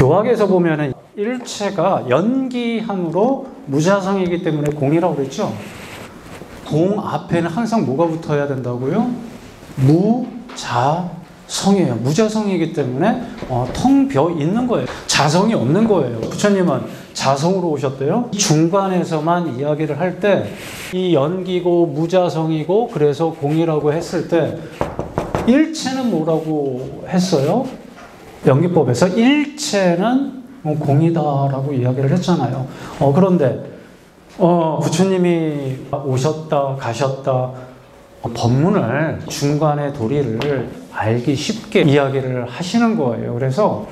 교학에서 보면은 일체가 연기함으로 무자성이기 때문에 공이라고 그랬죠. 공 앞에는 항상 뭐가 붙어야 된다고요? 무자성이에요. 무자성이기 때문에 텅 비어 있는 거예요. 자성이 없는 거예요. 부처님은 자성으로 오셨대요. 중간에서만 이야기를 할 때 이 연기고 무자성이고 그래서 공이라고 했을 때 일체는 뭐라고 했어요? 연기법에서 일체는 공이다라고 이야기를 했잖아요. 그런데 부처님이 오셨다 가셨다 법문을 중간에 도리를 알기 쉽게 이야기를 하시는 거예요. 그래서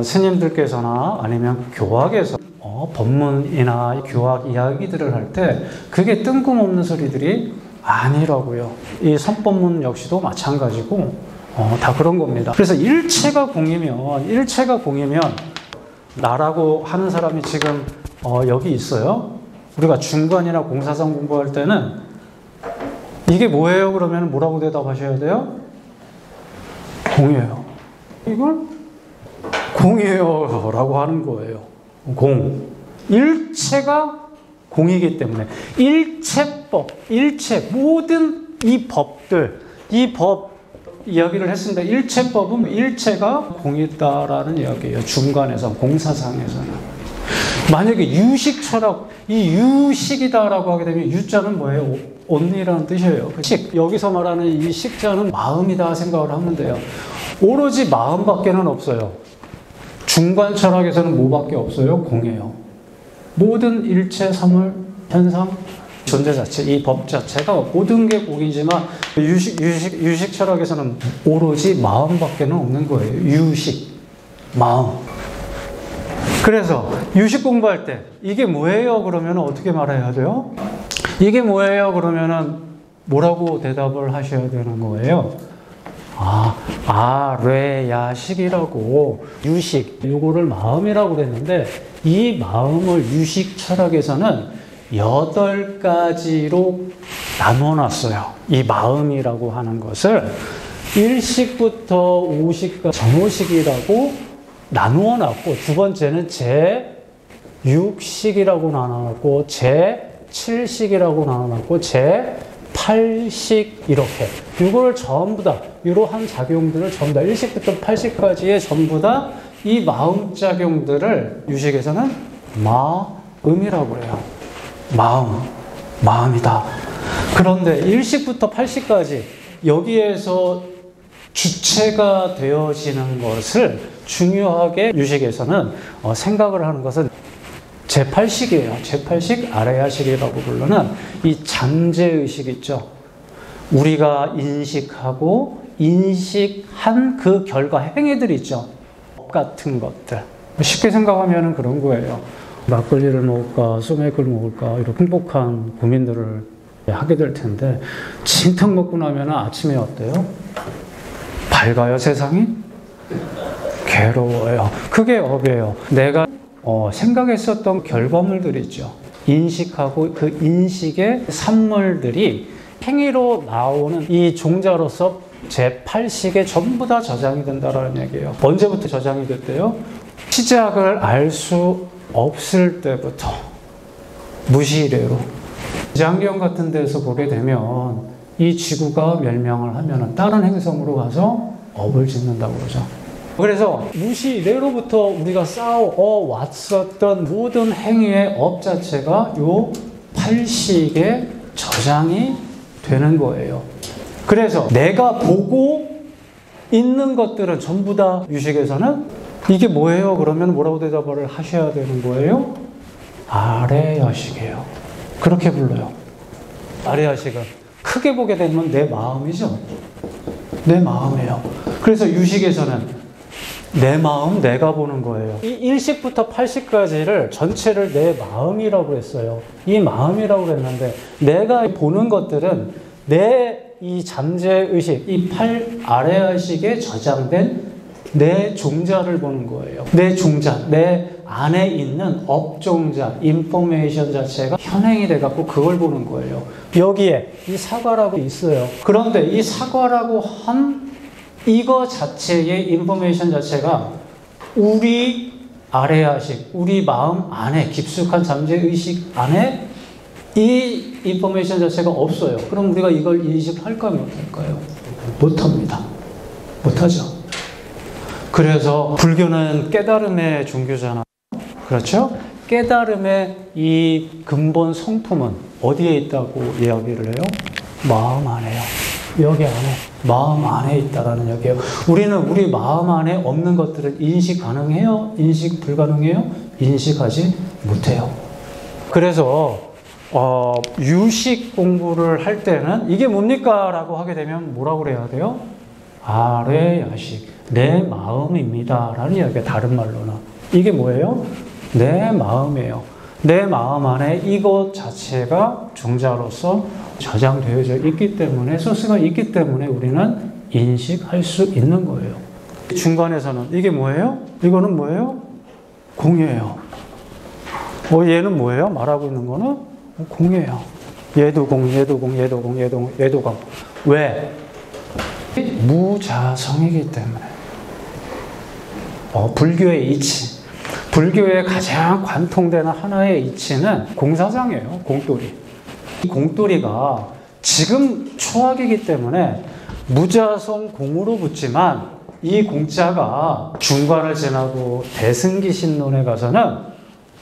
스님들께서나 아니면 교학에서 법문이나 교학 이야기들을 할 때 그게 뜬금없는 소리들이 아니라고요. 이 선법문 역시도 마찬가지고 다 그런 겁니다. 그래서 일체가 공이면 나라고 하는 사람이 지금 여기 있어요. 우리가 중간이나 공사상 공부할 때는 이게 뭐예요? 그러면 뭐라고 대답하셔야 돼요? 공이에요. 이걸 공이에요 라고 하는 거예요. 공. 일체가 공이기 때문에 일체법, 모든 이 법들, 이 법 이야기를 했습니다. 일체법은 일체가 공이다라는 이야기예요. 중간에서, 공사상에서는. 만약에 유식철학, 이 유식이다라고 하게 되면 유자는 뭐예요? 온리라는 뜻이에요. 식, 여기서 말하는 이 식자는 마음이다 생각을 하면 돼요. 오로지 마음밖에는 없어요. 중간 철학에서는 뭐밖에 없어요? 공이에요. 모든 일체, 사물, 현상, 존재 자체, 이 법 자체가 모든 게 공이지만 유식 철학에서는 오로지 마음밖에는 없는 거예요. 유식, 마음. 그래서 유식 공부할 때 이게 뭐예요? 그러면 어떻게 말해야 돼요? 이게 뭐예요? 그러면은 뭐라고 대답을 하셔야 되는 거예요? 아뢰야식이라고 유식, 요거를 마음이라고 그랬는데 이 마음을 유식 철학에서는 8가지로 나눠놨어요. 이 마음이라고 하는 것을 1식부터 5식까지 정오식이라고 나누어놨고, 두 번째는 제6식이라고 나눠놨고, 제7식이라고 나눠놨고, 제8식 이렇게 이거를 전부 다 이러한 작용들을 전부 다 1식부터 8식까지의 전부 다 이 마음 작용들을 유식에서는 마음이라고 해요. 마음이다. 그런데 1식부터 8식까지 여기에서 주체가 되어지는 것을 중요하게 유식에서는 생각을 하는 것은 제8식이에요. 제8식 아레야식이라고 부르는 이 잠재의식 있죠. 우리가 인식하고 인식한 그 결과 행위들 있죠. 법 같은 것들. 쉽게 생각하면 그런 거예요. 막걸리를 먹을까 소맥을 먹을까 이렇게 행복한 고민들을 하게 될 텐데 진탕 먹고 나면 아침에 어때요? 밝아요 세상이? 괴로워요. 그게 업이에요. 내가 생각했었던 결과물들 있죠. 인식하고 그 인식의 산물들이 행위로 나오는 이 종자로서 제8식에 전부 다 저장이 된다는 얘기예요. 언제부터 저장이 됐대요? 시작을 알 수 없을 때부터 무시이래로. 대장경 같은 데서 보게 되면 이 지구가 멸망을 하면 다른 행성으로 가서 업을 짓는다고 그러죠. 그래서 무시 이래로부터 우리가 쌓아왔었던 모든 행위의 업 자체가 요 8식에 저장이 되는 거예요. 그래서 내가 보고 있는 것들은 전부 다 유식에서는 이게 뭐예요? 그러면 뭐라고 대답을 하셔야 되는 거예요? 아레야식이에요. 그렇게 불러요. 아레야식은 크게 보게 되면 내 마음이죠. 내 마음이에요. 그래서 유식에서는 내 마음 내가 보는 거예요. 이 1식부터 8식까지를 전체를 내 마음이라고 했어요. 이 마음이라고 했는데 내가 보는 것들은 내 이 잠재의식, 이 8아레야식에 저장된 내 종자를 보는 거예요. 내 종자, 내 안에 있는 업종자, 인포메이션 자체가 현행이 돼갖고 그걸 보는 거예요. 여기에 이 사과라고 있어요. 그런데 이 사과라고 한 이거 자체의 인포메이션 자체가 우리 아래야식, 우리 마음 안에, 깊숙한 잠재의식 안에 이 인포메이션 자체가 없어요. 그럼 우리가 이걸 인식할까요? 못할까요? 못합니다. 못하죠. 그래서 불교는 깨달음의 종교잖아요. 그렇죠? 깨달음의 이 근본 성품은 어디에 있다고 이야기를 해요? 마음 안에요. 여기 안에, 마음 안에 있다라는 얘기예요. 우리는 우리 마음 안에 없는 것들을 인식 가능해요? 인식 불가능해요? 인식하지 못해요. 그래서 유식 공부를 할 때는 이게 뭡니까? 라고 하게 되면 뭐라고 그래야 돼요? 아래야식, 내 마음입니다 라는 이야기가 다른 말로는. 이게 뭐예요? 내 마음이에요. 내 마음 안에 이것 자체가 종자로서 저장되어져 있기 때문에, 소스가 있기 때문에 우리는 인식할 수 있는 거예요. 중간에서는 이게 뭐예요? 이거는 뭐예요? 공이에요. 얘는 뭐예요? 말하고 있는 거는 공이에요. 얘도 공, 얘도 공, 얘도 공, 얘도 공. 왜? 무자성이기 때문에. 불교의 이치. 불교의 가장 관통되는 하나의 이치는 공사장이에요. 공돌이. 이 공돌이가 지금 초학이기 때문에 무자성 공으로 붙지만 이 공자가 중관을 지나고 대승기신론에 가서는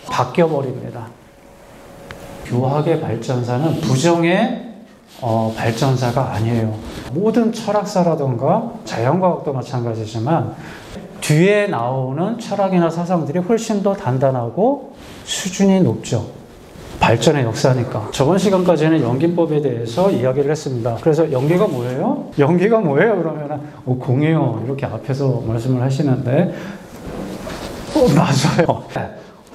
바뀌어버립니다. 교학의 발전사는 부정의 발전사가 아니에요. 모든 철학사라던가 자연과학도 마찬가지지만 뒤에 나오는 철학이나 사상들이 훨씬 더 단단하고 수준이 높죠. 발전의 역사니까. 저번 시간까지는 연기법에 대해서 이야기를 했습니다. 그래서 연기가 뭐예요? 연기가 뭐예요? 그러면 공이요. 이렇게 앞에서 말씀을 하시는데 맞아요.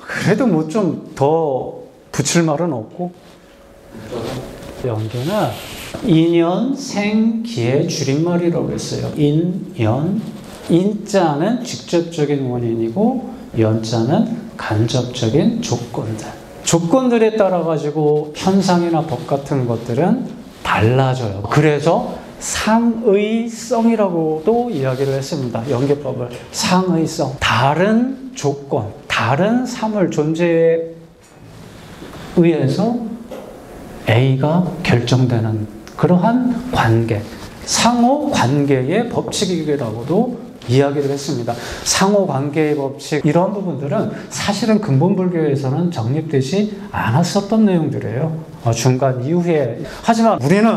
그래도 뭐 좀 더 붙일 말은 없고 연기는 인연생기의 줄임말이라고 했어요. 인연, 인자는 직접적인 원인이고 연자는 간접적인 조건들. 조건들에 따라 가지고 현상이나 법 같은 것들은 달라져요. 그래서 상의성이라고도 이야기를 했습니다. 연계법을. 상의성. 다른 조건, 다른 사물 존재에 의해서 A가 결정되는 그러한 관계. 상호 관계의 법칙이라고도 이야기를 했습니다. 상호 관계의 법칙, 이러한 부분들은 사실은 근본 불교에서는 정립되지 않았었던 내용들이에요. 중간 이후에. 하지만 우리는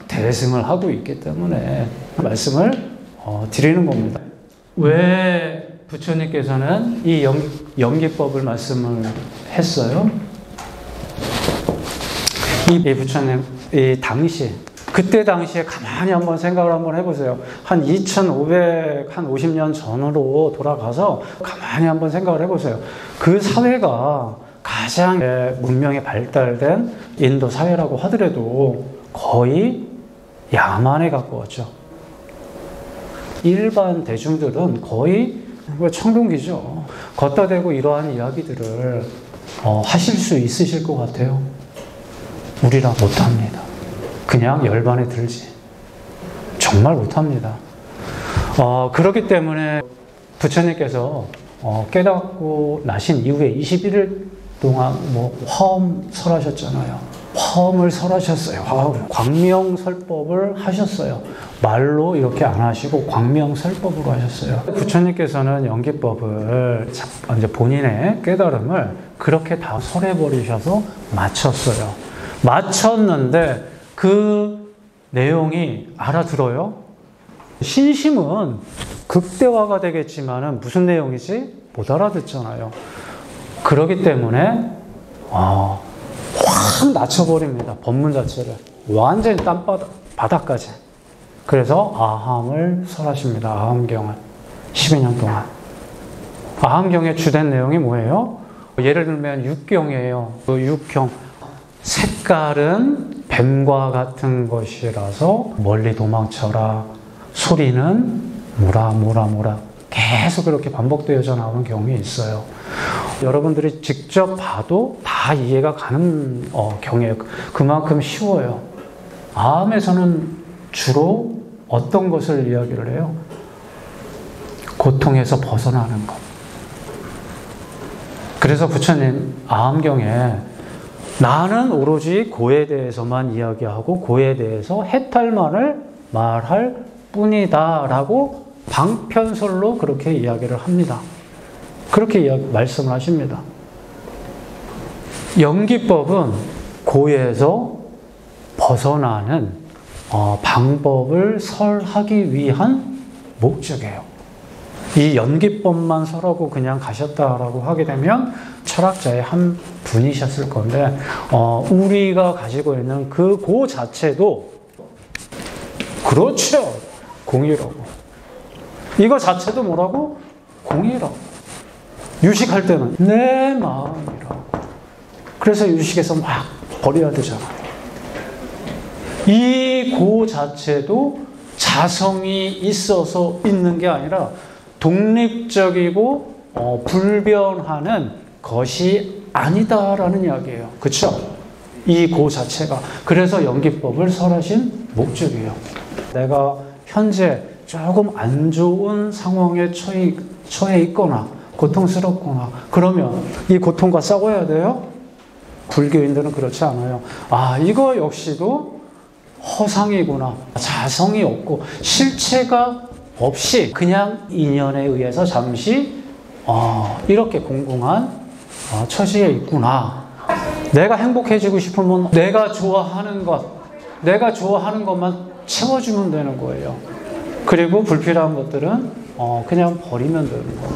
대승을 하고 있기 때문에 말씀을 드리는 겁니다. 왜 부처님께서는 이 연기법을 말씀을 했어요? 이 부처님, 이 당시, 그때 당시에 가만히 한번 생각을 한번 해보세요. 한 2550년 전으로 돌아가서 가만히 한번 생각을 해보세요. 그 사회가 가장 문명이 발달된 인도 사회라고 하더라도 거의 야만에 가까웠죠. 일반 대중들은 거의 청동기죠. 걷다 대고 이러한 이야기들을 하실 수 있으실 것 같아요? 우리라 못합니다. 그냥 열반에 들지. 정말 못합니다. 그렇기 때문에 부처님께서 깨닫고 나신 이후에 21일 동안 화엄 설하셨잖아요. 화엄을 설하셨어요. 화엄. 광명설법을 하셨어요. 말로 이렇게 안 하시고 광명설법으로 하셨어요. 부처님께서는 연기법을 이제 본인의 깨달음을 그렇게 다 설해버리셔서 마쳤어요. 마쳤는데 그 내용이 알아들어요? 신심은 극대화가 되겠지만은 무슨 내용이지? 못 알아듣잖아요. 그렇기 때문에 확 낮춰버립니다. 법문 자체를. 완전히 바닥까지. 그래서 아함을 설하십니다. 아함경을. 12년 동안. 아함경의 주된 내용이 뭐예요? 예를 들면 육경이에요. 그 육경. 색깔은 뱀과 같은 것이라서 멀리 도망쳐라. 소리는 뭐라 계속 그렇게 반복되어져 나오는 경우가 있어요. 여러분들이 직접 봐도 다 이해가 가는 경우예요. 그만큼 쉬워요. 아함에서는 주로 어떤 것을 이야기를 해요? 고통에서 벗어나는 것. 그래서 부처님 아함경에 나는 오로지 고에 대해서만 이야기하고 고에 대해서 해탈만을 말할 뿐이다 라고 방편설로 그렇게 이야기를 합니다. 그렇게 말씀을 하십니다. 연기법은 고에서 벗어나는 방법을 설하기 위한 목적이에요. 이 연기법만 설하고 그냥 가셨다라고 하게 되면 철학자의 한 분이셨을 건데 우리가 가지고 있는 그 고 자체도 그렇죠. 공이라고. 이거 자체도 뭐라고? 공이라고. 유식할 때는 내 마음이라고. 그래서 유식에서 막 버려야 되잖아요. 이 고 자체도 자성이 있어서 있는 게 아니라 독립적이고 불변하는 것이 아니다라는 이야기예요. 그렇죠? 이 고 자체가. 그래서 연기법을 설하신 목적이에요. 내가 현재 조금 안 좋은 상황에 처해 있거나 고통스럽거나 그러면 이 고통과 싸워야 돼요? 불교인들은 그렇지 않아요. 아, 이거 역시도 허상이구나. 자성이 없고 실체가 없이 그냥 인연에 의해서 잠시 이렇게 공공한 처지에 있구나. 내가 행복해지고 싶으면 내가 좋아하는 것만 채워주면 되는 거예요. 그리고 불필요한 것들은 그냥 버리면 되는 거예요.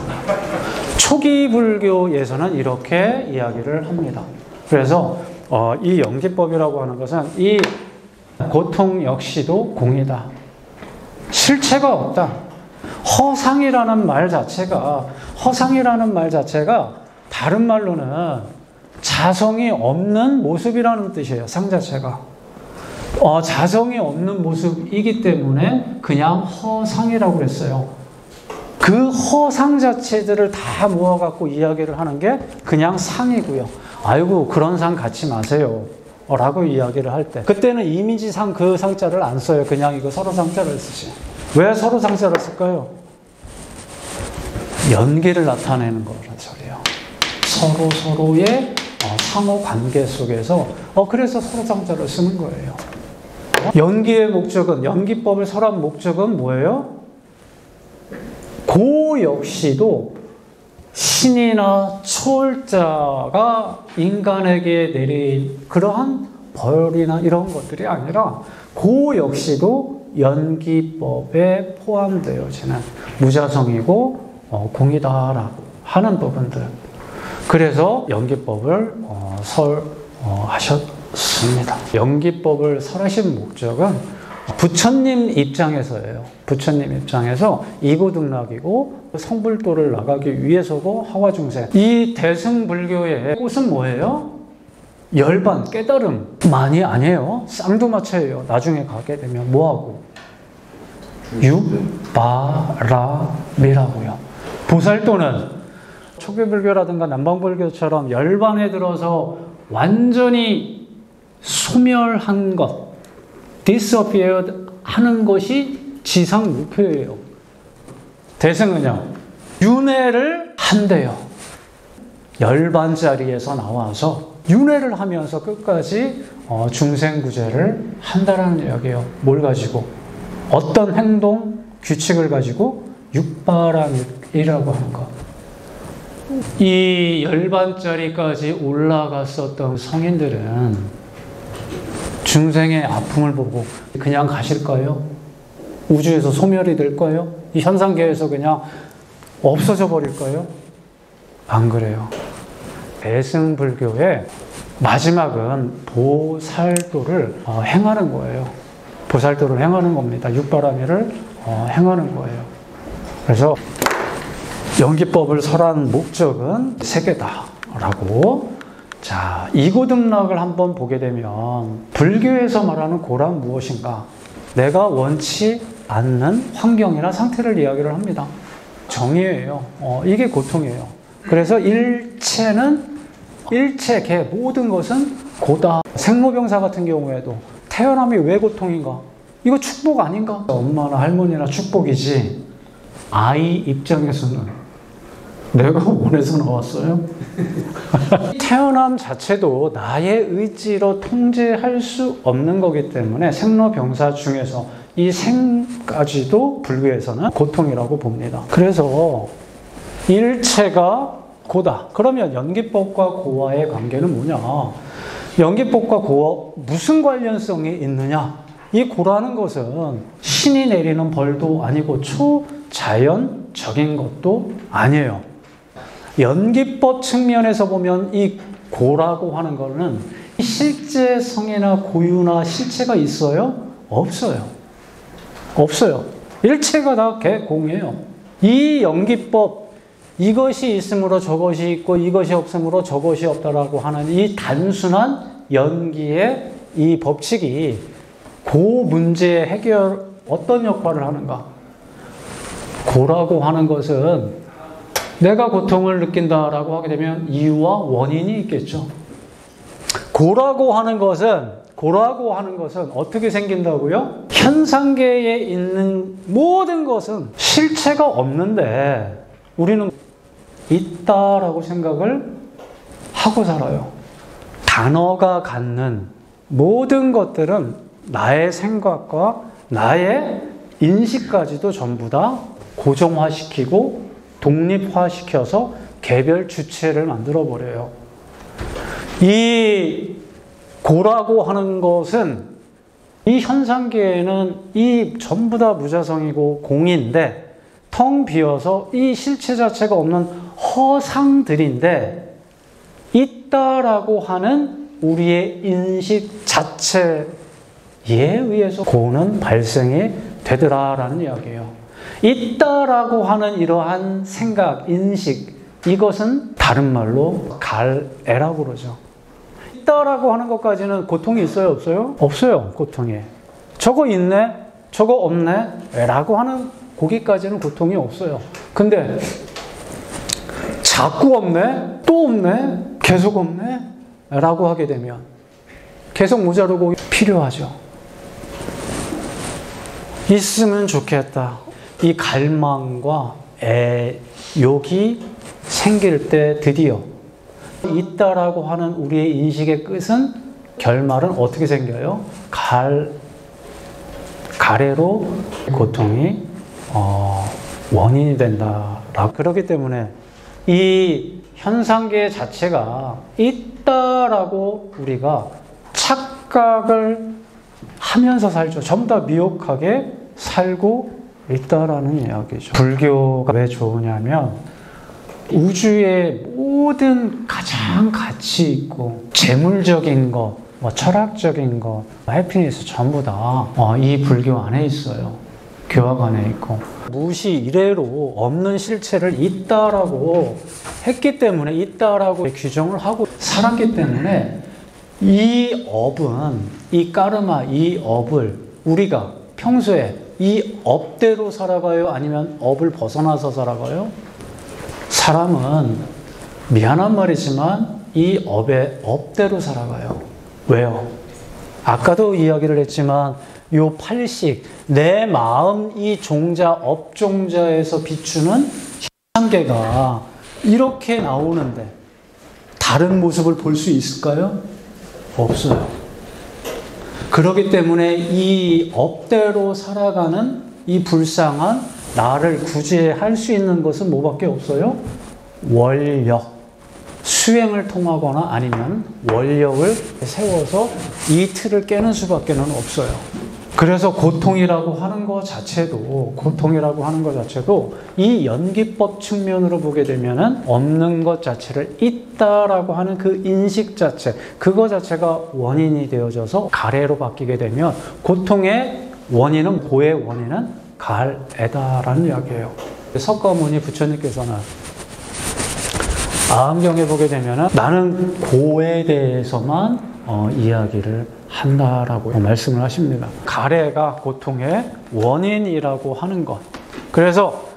초기 불교에서는 이렇게 이야기를 합니다. 그래서 이 연기법이라고 하는 것은 이 고통 역시도 공이다. 실체가 없다. 허상이라는 말 자체가 다른 말로는 자성이 없는 모습이라는 뜻이에요. 상 자체가. 자성이 없는 모습이기 때문에 그냥 허상이라고 그랬어요. 그 허상 자체들을 다 모아갖고 이야기를 하는 게 그냥 상이고요. 아이고 그런 상 갖지 마세요 라고 이야기를 할 때 그때는 이미지상 그 상자를 안 써요. 그냥 이거 서로 상자를 쓰지. 왜 서로 상자를 쓸까요? 연기를 나타내는 거란 소리예요. 서로의 상호 관계 속에서 그래서 서로 상자를 쓰는 거예요. 연기의 목적은, 연기법을 설한 목적은 뭐예요? 고 역시도 신이나 초월자가 인간에게 내린 그러한 벌이나 이런 것들이 아니라 고 역시도 연기법에 포함되어지는 무자성이고 공이다라고 하는 부분들. 그래서 연기법을 설하셨습니다. 연기법을 설하신 목적은 부처님 입장에서예요. 부처님 입장에서 이고등락이고 성불도를 나가기 위해서고 하와중생. 이 대승불교의 꽃은 뭐예요? 열반, 깨달음만이 아니에요. 쌍두마차예요. 나중에 가게 되면 뭐하고? 육바람이라고요. 보살도는 초기불교라든가 남방불교처럼 열반에 들어서 완전히 소멸한 것, disappeared 하는 것이 지상 목표예요. 대승은요, 윤회를 한대요. 열반짜리에서 나와서 윤회를 하면서 끝까지 중생구제를 한다라는 이야기예요. 뭘 가지고? 어떤 행동, 규칙을 가지고 육바람이라고 하는 것. 이 열반짜리까지 올라갔었던 성인들은 중생의 아픔을 보고 그냥 가실까요? 우주에서 소멸이 될까요? 이 현상계에서 그냥 없어져 버릴까요? 안 그래요. 대승불교의 마지막은 보살도를 행하는 거예요. 보살도를 행하는 겁니다. 육바라밀을 행하는 거예요. 그래서 연기법을 설한 목적은 세 개다라고. 자, 이고등락을 한번 보게 되면 불교에서 말하는 고란 무엇인가? 내가 원치 않는 환경이나 상태를 이야기를 합니다. 정의예요. 이게 고통이에요. 그래서 일체 개 모든 것은 고다. 생로병사 같은 경우에도 태어남이 왜 고통인가? 이거 축복 아닌가? 엄마나 할머니나 축복이지 아이 입장에서는 내가 원해서 나왔어요? 태어남 자체도 나의 의지로 통제할 수 없는 거기 때문에 생로병사 중에서 이 생까지도 불교에서는 고통이라고 봅니다. 그래서 일체가 고다. 그러면 연기법과 고와의 관계는 뭐냐? 연기법과 고와 무슨 관련성이 있느냐? 이 고라는 것은 신이 내리는 벌도 아니고 초자연적인 것도 아니에요. 연기법 측면에서 보면 이 고라고 하는 거는 실제 성이나 고유나 실체가 있어요? 없어요. 없어요. 일체가 다 개공이에요. 이 연기법, 이것이 있으므로 저것이 있고 이것이 없으므로 저것이 없다라고 하는 이 단순한 연기의 이 법칙이 그 문제의 해결 어떤 역할을 하는가? 고라고 하는 것은 내가 고통을 느낀다라고 하게 되면 이유와 원인이 있겠죠. 고라고 하는 것은 어떻게 생긴다고요? 현상계에 있는 모든 것은 실체가 없는데 우리는 있다라고 생각을 하고 살아요. 단어가 갖는 모든 것들은 나의 생각과 나의 인식까지도 전부 다 고정화시키고 독립화시켜서 개별 주체를 만들어버려요. 이 고라고 하는 것은 이 현상계에는 이 전부 다 무자성이고 공인데 텅 비어서 이 실체 자체가 없는 허상들인데 있다라고 하는 우리의 인식 자체에 의해서 고는 발생이 되더라라는 이야기예요. 있다라고 하는 이러한 생각, 인식, 이것은 다른 말로 갈애라고 그러죠. 있다라고 하는 것까지는 고통이 있어요, 없어요? 없어요, 고통이. 저거 있네, 저거 없네, 라고 하는 거기까지는 고통이 없어요. 근데 자꾸 없네, 또 없네, 계속 없네, 라고 하게 되면 계속 모자르고 필요하죠. 있으면 좋겠다. 이 갈망과 애욕이 생길 때 드디어 있다라고 하는 우리의 인식의 끝은 결말은 어떻게 생겨요? 가래로 고통이 원인이 된다. 그렇기 때문에 이 현상계 자체가 있다라고 우리가 착각을 하면서 살죠. 전부 다 미혹하게 살고 있다라는 이야기죠. 불교가 왜 좋으냐면 우주의 모든 가장 가치 있고 재물적인 것, 철학적인 것, 해피니스 전부 다 이 불교 안에 있어요. 교학 안에 있고 무시 이래로 없는 실체를 있다라고 했기 때문에 있다라고 규정을 하고 살았기 때문에 이 업은 이 까르마, 이 업을 우리가 평소에 이 업대로 살아가요? 아니면 업을 벗어나서 살아가요? 사람은 미안한 말이지만 이 업의 업대로 살아가요. 왜요? 아까도 이야기를 했지만 요 팔식, 내 마음 이 종자, 업종자에서 비추는 현상계가 이렇게 나오는데 다른 모습을 볼 수 있을까요? 없어요. 그렇기 때문에 이 업대로 살아가는 이 불쌍한 나를 구제할 수 있는 것은 뭐밖에 없어요? 원력. 수행을 통하거나 아니면 원력을 세워서 이 틀을 깨는 수밖에 없어요. 그래서 고통이라고 하는 것 자체도 이 연기법 측면으로 보게 되면은 없는 것 자체를 있다라고 하는 그 인식 자체, 그거 자체가 원인이 되어져서 가래로 바뀌게 되면 고통의 원인은 고의 원인은 갈애다라는 이야기예요. 석가모니 부처님께서는 아함경에 보게 되면은 나는 고에 대해서만 이야기를 한다라고 말씀을 하십니다. 가래가 고통의 원인이라고 하는 것. 그래서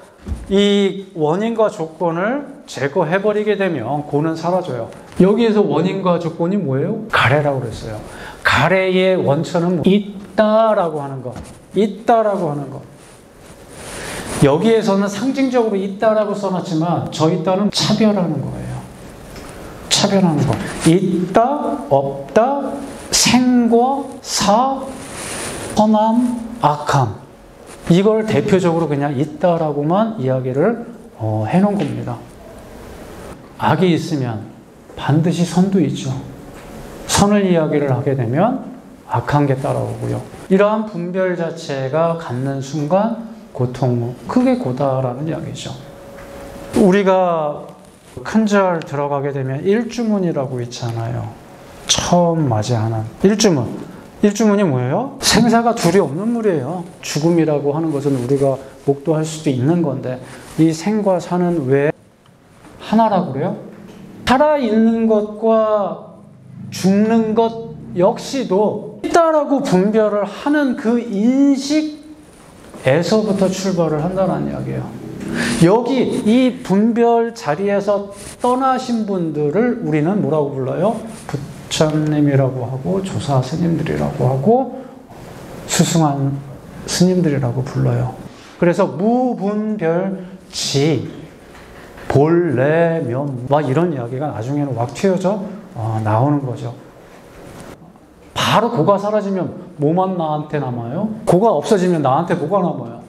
이 원인과 조건을 제거해버리게 되면 고는 사라져요. 여기에서 원인과 조건이 뭐예요? 가래라고 그랬어요. 가래의 원천은 있다라고 하는 것. 있다라고 하는 것. 여기에서는 상징적으로 있다라고 써놨지만 저 있다는 차별하는 거예요. 차별하는 거. 있다, 없다, 생과 사, 선함, 악함. 이걸 대표적으로 그냥 있다라고만 이야기를 해놓은 겁니다. 악이 있으면 반드시 선도 있죠. 선을 이야기를 하게 되면 악한 게 따라오고요. 이러한 분별 자체가 갖는 순간 고통, 크게 고다라는 이야기죠. 우리가 큰절 들어가게 되면 일주문이라고 있잖아요. 처음 맞이하는 일주문. 일주문이 뭐예요? 생사가 둘이 없는 물이에요. 죽음이라고 하는 것은 우리가 목도할 수도 있는 건데 이 생과 사는 왜 하나라고 그래요? 살아있는 것과 죽는 것 역시도 있다라고 분별을 하는 그 인식에서부터 출발을 한다는 이야기예요. 여기 이 분별 자리에서 떠나신 분들을 우리는 뭐라고 불러요? 부처님이라고 하고 조사 스님들이라고 하고 수승한 스님들이라고 불러요. 그래서 무분별지 본래면 막 이런 이야기가 나중에는 왁 튀어져 나오는 거죠. 바로 고가 사라지면 뭐만 나한테 남아요? 고가 없어지면 나한테 뭐가 남아요?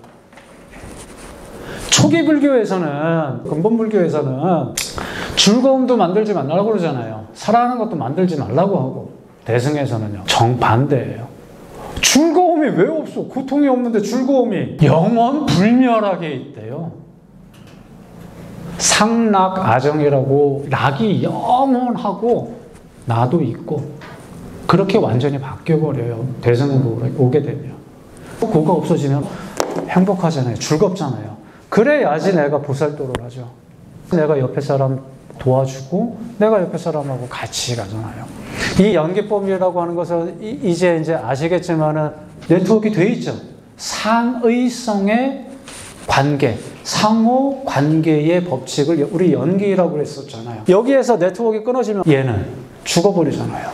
초기 불교에서는, 근본 불교에서는 즐거움도 만들지 말라고 그러잖아요. 사랑하는 것도 만들지 말라고 하고, 대승에서는요, 정반대예요. 즐거움이 왜 없어? 고통이 없는데 즐거움이 영원 불멸하게 있대요. 상락아정이라고 낙이 영원하고 나도 있고 그렇게 완전히 바뀌어버려요. 대승으로 오게 되면. 고가 없어지면 행복하잖아요. 즐겁잖아요. 그래야지 내가 보살도를 하죠. 내가 옆에 사람 도와주고 내가 옆에 사람하고 같이 가잖아요. 이 연기법이라고 하는 것은 이제 아시겠지만은 네트워크가 돼 있죠. 상의성의 관계, 상호 관계의 법칙을 우리 연기라고 했었잖아요. 여기에서 네트워크가 끊어지면 얘는 죽어버리잖아요.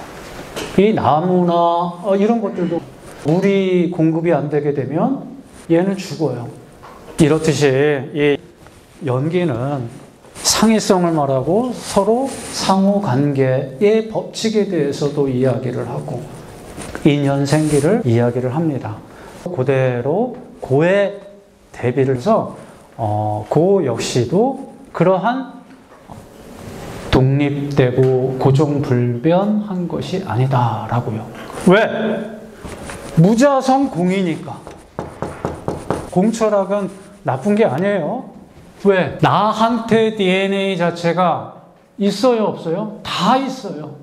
이 나무나 이런 것들도 물이 공급이 안 되게 되면 얘는 죽어요. 이렇듯이 이 연기는 상의성을 말하고 서로 상호 관계의 법칙에 대해서도 이야기를 하고 인연생기를 이야기를 합니다. 그대로 고에 대비를 해서 고 역시도 그러한 독립되고 고정불변한 것이 아니다라고요. 왜? 무자성 공이니까. 공철학은 나쁜 게 아니에요. 왜? 나한테 DNA 자체가 있어요, 없어요? 다 있어요.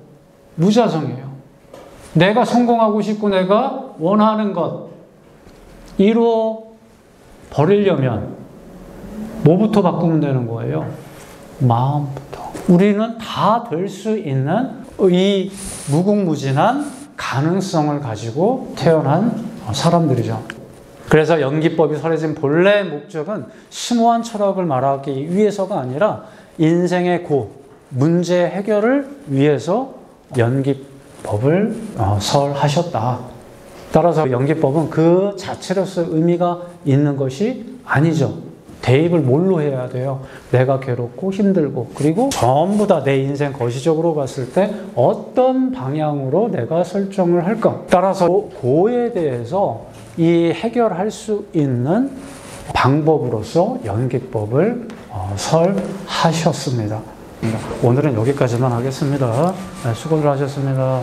무자성이에요. 내가 성공하고 싶고 내가 원하는 것 이루어 버리려면 뭐부터 바꾸면 되는 거예요? 마음부터. 우리는 다 될 수 있는 이 무궁무진한 가능성을 가지고 태어난 사람들이죠. 그래서 연기법이 설해진 본래 목적은 심오한 철학을 말하기 위해서가 아니라 인생의 문제 해결을 위해서 연기법을 설하셨다. 따라서 연기법은 그 자체로서 의미가 있는 것이 아니죠. 대입을 뭘로 해야 돼요? 내가 괴롭고 힘들고 그리고 전부 다 내 인생 거시적으로 봤을 때 어떤 방향으로 내가 설정을 할까? 따라서 고에 대해서 이 해결할 수 있는 방법으로서 연기법을 설하셨습니다. 오늘은 여기까지만 하겠습니다. 수고들 하셨습니다.